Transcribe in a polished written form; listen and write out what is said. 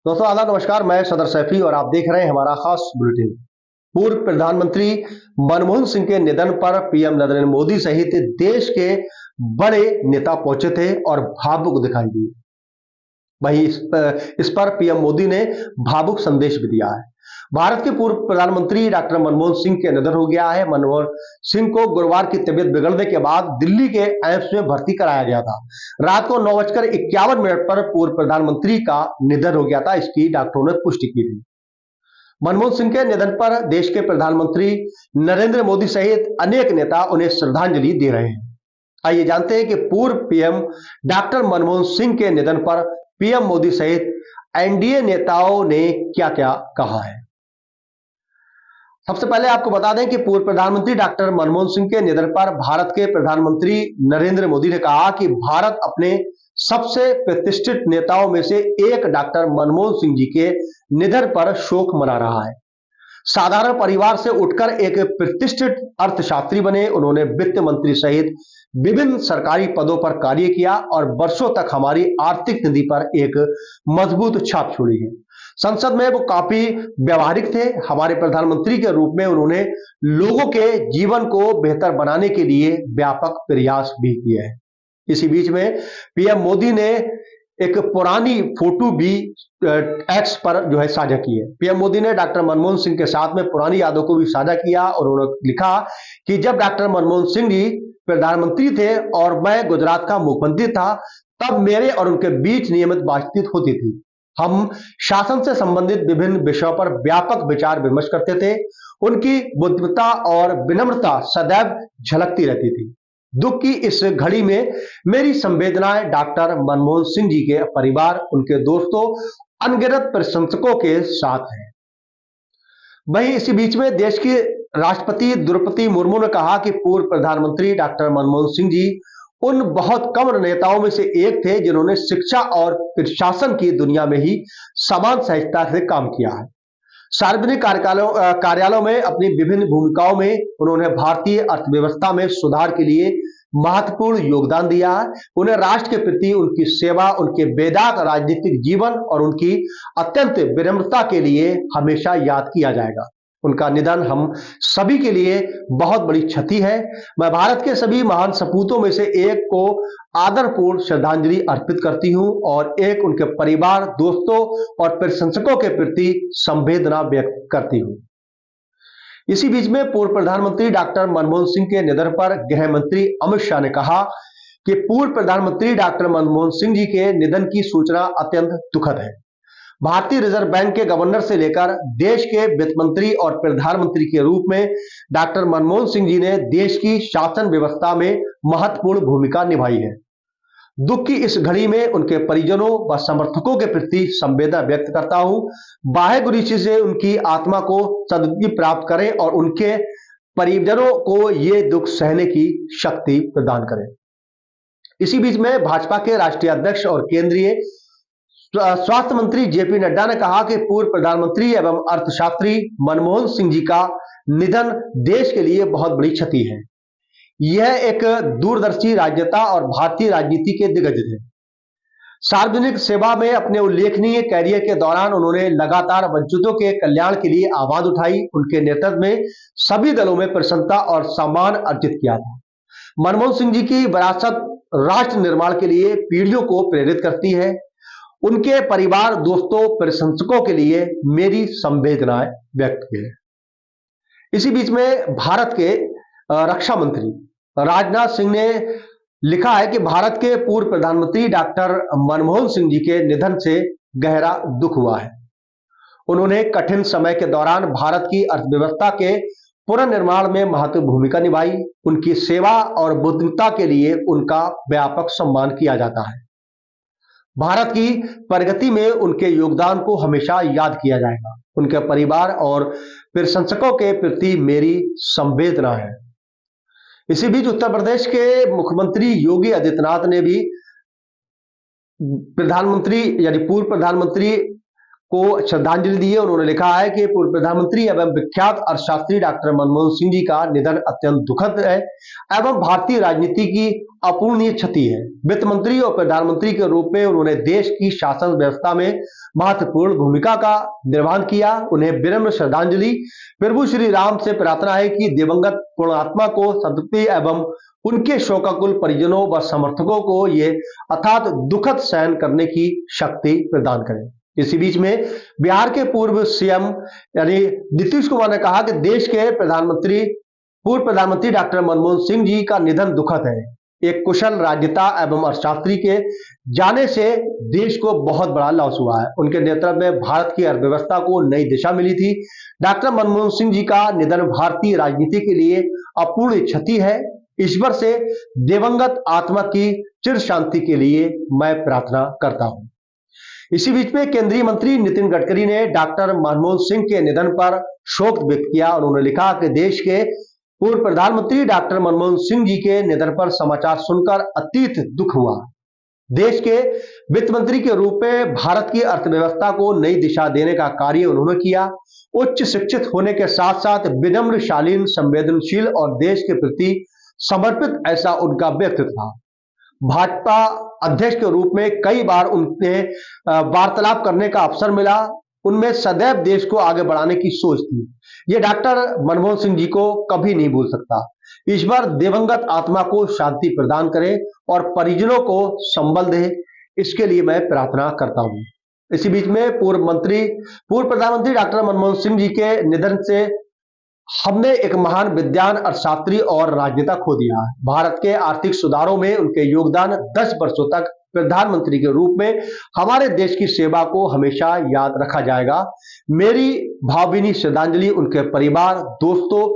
दोस्तों आदाब नमस्कार। मैं सदर सैफी और आप देख रहे हैं हमारा खास बुलेटिन। पूर्व प्रधानमंत्री मनमोहन सिंह के निधन पर पीएम नरेंद्र मोदी सहित देश के बड़े नेता पहुंचे थे और भावुक दिखाई दिए। वहीं इस पर पीएम मोदी ने भावुक संदेश भी दिया है। भारत के पूर्व प्रधानमंत्री डॉक्टर मनमोहन सिंह के निधन हो गया है। मनमोहन सिंह को गुरुवार की तबीयत बिगड़ने के बाद दिल्ली के एम्स में भर्ती कराया गया था। रात को 9:51 पर पूर्व प्रधानमंत्री का निधन हो गया था, इसकी डॉक्टरों ने पुष्टि की थी। मनमोहन सिंह के निधन पर देश के प्रधानमंत्री नरेंद्र मोदी सहित अनेक नेता उन्हें श्रद्धांजलि दे रहे हैं। आइए जानते हैं कि पूर्व पीएम डॉक्टर मनमोहन सिंह के निधन पर पीएम मोदी सहित एनडीए नेताओं ने क्या क्या कहा है। सबसे पहले आपको बता दें कि पूर्व प्रधानमंत्री डॉक्टर मनमोहन सिंह के निधन पर भारत के प्रधानमंत्री नरेंद्र मोदी ने कहा कि भारत अपने सबसे प्रतिष्ठित नेताओं में से एक डॉक्टर मनमोहन सिंह जी के निधन पर शोक मना रहा है। साधारण परिवार से उठकर एक प्रतिष्ठित अर्थशास्त्री बने। उन्होंने वित्त मंत्री सहित विभिन्न सरकारी पदों पर कार्य किया और वर्षों तक हमारी आर्थिक नीति पर एक मजबूत छाप छोड़ी है। संसद में वो काफी व्यवहारिक थे। हमारे प्रधानमंत्री के रूप में उन्होंने लोगों के जीवन को बेहतर बनाने के लिए व्यापक प्रयास भी किए हैं। इसी बीच में पीएम मोदी ने एक पुरानी फोटो भी एक्स पर जो है साझा की है। पीएम मोदी ने डॉक्टर मनमोहन सिंह के साथ में पुरानी यादों को भी साझा किया और उन्होंने लिखा कि जब डॉक्टर मनमोहन सिंह जी प्रधानमंत्री थे और मैं गुजरात का मुख्यमंत्री था, तब मेरे और उनके बीच नियमित बातचीत होती थी। हम शासन से संबंधित विभिन्न विषयों पर व्यापक विचार विमर्श करते थे। उनकी बुद्धिमत्ता और विनम्रता सदैव झलकती रहती थी। दुख की इस घड़ी में मेरी संवेदनाएं डॉक्टर मनमोहन सिंह जी के परिवार, उनके दोस्तों, अनगिनत प्रशंसकों के साथ हैं। वहीं इसी बीच में देश की राष्ट्रपति द्रौपदी मुर्मू ने कहा कि पूर्व प्रधानमंत्री डॉक्टर मनमोहन सिंह जी उन बहुत कम नेताओं में से एक थे जिन्होंने शिक्षा और प्रशासन की दुनिया में ही समान सहजता से काम किया है। सार्वजनिक कार्यालयों में अपनी विभिन्न भूमिकाओं में उन्होंने भारतीय अर्थव्यवस्था में सुधार के लिए महत्वपूर्ण योगदान दिया है। उन्हें राष्ट्र के प्रति उनकी सेवा, उनके बेदाग राजनीतिक जीवन और उनकी अत्यंत विनम्रता के लिए हमेशा याद किया जाएगा। उनका निधन हम सभी के लिए बहुत बड़ी क्षति है। मैं भारत के सभी महान सपूतों में से एक को आदरपूर्ण श्रद्धांजलि अर्पित करती हूं और एक उनके परिवार, दोस्तों और प्रशंसकों के प्रति संवेदना व्यक्त करती हूं। इसी बीच में पूर्व प्रधानमंत्री डॉक्टर मनमोहन सिंह के निधन पर गृह मंत्री अमित शाह ने कहा कि पूर्व प्रधानमंत्री डॉक्टर मनमोहन सिंह जी के निधन की सूचना अत्यंत दुखद है। भारतीय रिजर्व बैंक के गवर्नर से लेकर देश के वित्त मंत्री और प्रधानमंत्री के रूप में डॉक्टर मनमोहन सिंह जी ने देश की शासन व्यवस्था में महत्वपूर्ण भूमिका निभाई है। दुख की इस घड़ी में उनके परिजनों व समर्थकों के प्रति संवेदना व्यक्त करता हूं। वाहेगुरु जी से उनकी आत्मा को सद्गति प्राप्त करें और उनके परिजनों को ये दुख सहने की शक्ति प्रदान करें। इसी बीच में भाजपा के राष्ट्रीय अध्यक्ष और केंद्रीय स्वास्थ्य मंत्री जेपी नड्डा ने कहा कि पूर्व प्रधानमंत्री एवं अर्थशास्त्री मनमोहन सिंह जी का निधन देश के लिए बहुत बड़ी क्षति है। यह एक दूरदर्शी राजनेता और भारतीय राजनीति के दिग्गज थे। सार्वजनिक सेवा में अपने उल्लेखनीय कैरियर के दौरान उन्होंने लगातार वंचितों के कल्याण के लिए आवाज उठाई। उनके नेतृत्व में सभी दलों में प्रसन्नता और सम्मान अर्जित किया था। मनमोहन सिंह जी की विरासत राष्ट्र निर्माण के लिए पीढ़ियों को प्रेरित करती है। उनके परिवार, दोस्तों, प्रशंसकों के लिए मेरी संवेदनाएं व्यक्त की है। इसी बीच में भारत के रक्षा मंत्री राजनाथ सिंह ने लिखा है कि भारत के पूर्व प्रधानमंत्री डॉक्टर मनमोहन सिंह जी के निधन से गहरा दुख हुआ है। उन्होंने कठिन समय के दौरान भारत की अर्थव्यवस्था के पुनर्निर्माण में महत्वपूर्ण भूमिका निभाई। उनकी सेवा और बुद्धिमत्ता के लिए उनका व्यापक सम्मान किया जाता है। भारत की प्रगति में उनके योगदान को हमेशा याद किया जाएगा। उनके परिवार और प्रशंसकों के प्रति मेरी संवेदना है। इसी बीच उत्तर प्रदेश के मुख्यमंत्री योगी आदित्यनाथ ने भी प्रधानमंत्री यानी पूर्व प्रधानमंत्री को श्रद्धांजलि दी है। उन्होंने लिखा है कि पूर्व प्रधानमंत्री एवं विख्यात अर्थशास्त्री डॉक्टर मनमोहन सिंह जी का निधन अत्यंत दुखद है एवं भारतीय राजनीति की अपूरणीय क्षति है। वित्त मंत्री और प्रधानमंत्री के रूप में उन्होंने देश की शासन व्यवस्था में महत्वपूर्ण भूमिका का निर्वहन किया। उन्हें विनम्र श्रद्धांजलि। प्रभु श्री राम से प्रार्थना है कि दिवंगत पुण्यात्मा को सद्गति एवं उनके शोकाकुल परिजनों व समर्थकों को ये अथात दुखद सहन करने की शक्ति प्रदान करें। इसी बीच में बिहार के पूर्व सीएम यानी नीतीश कुमार ने कहा कि देश के पूर्व प्रधानमंत्री डॉक्टर मनमोहन सिंह जी का निधन दुखद है। एक कुशल राजनेता एवं अर्थशास्त्री के जाने से देश को बहुत बड़ा लॉस हुआ है। उनके नेतृत्व में भारत की अर्थव्यवस्था को नई दिशा मिली थी। डॉक्टर मनमोहन सिंह जी का निधन भारतीय राजनीति के लिए अपूर्ण क्षति है। ईश्वर से दिवंगत आत्मा की चिर शांति के लिए मैं प्रार्थना करता हूं। इसी बीच में केंद्रीय मंत्री नितिन गडकरी ने डॉक्टर मनमोहन सिंह के निधन पर शोक व्यक्त किया। उन्होंने लिखा कि देश के पूर्व प्रधानमंत्री डॉक्टर मनमोहन सिंह जी के निधन पर समाचार सुनकर अतीत दुख हुआ। देश के वित्त मंत्री के रूप में भारत की अर्थव्यवस्था को नई दिशा देने का कार्य उन्होंने किया। उच्च शिक्षित होने के साथ साथ विनम्र, शालीन, संवेदनशील और देश के प्रति समर्पित ऐसा उनका व्यक्तित्व था। भाजपा अध्यक्ष के रूप में कई बार उनसे वार्तालाप करने का अवसर मिला। उनमें सदैव देश को आगे बढ़ाने की सोच थी। ये डॉक्टर मनमोहन सिंह जी को कभी नहीं भूल सकता। ईश्वर दिवंगत आत्मा को शांति प्रदान करे और परिजनों को संबल दे, इसके लिए मैं प्रार्थना करता हूं। इसी बीच में पूर्व प्रधानमंत्री डॉक्टर मनमोहन सिंह जी के निधन से हमने एक महान विद्वान, अर्थशास्त्री और राजनेता खो दिया है। भारत के आर्थिक सुधारों में उनके योगदान 10 वर्षों तक प्रधानमंत्री के रूप में हमारे देश की सेवा को हमेशा याद रखा जाएगा। मेरी भावभीनी श्रद्धांजलि उनके परिवार, दोस्तों,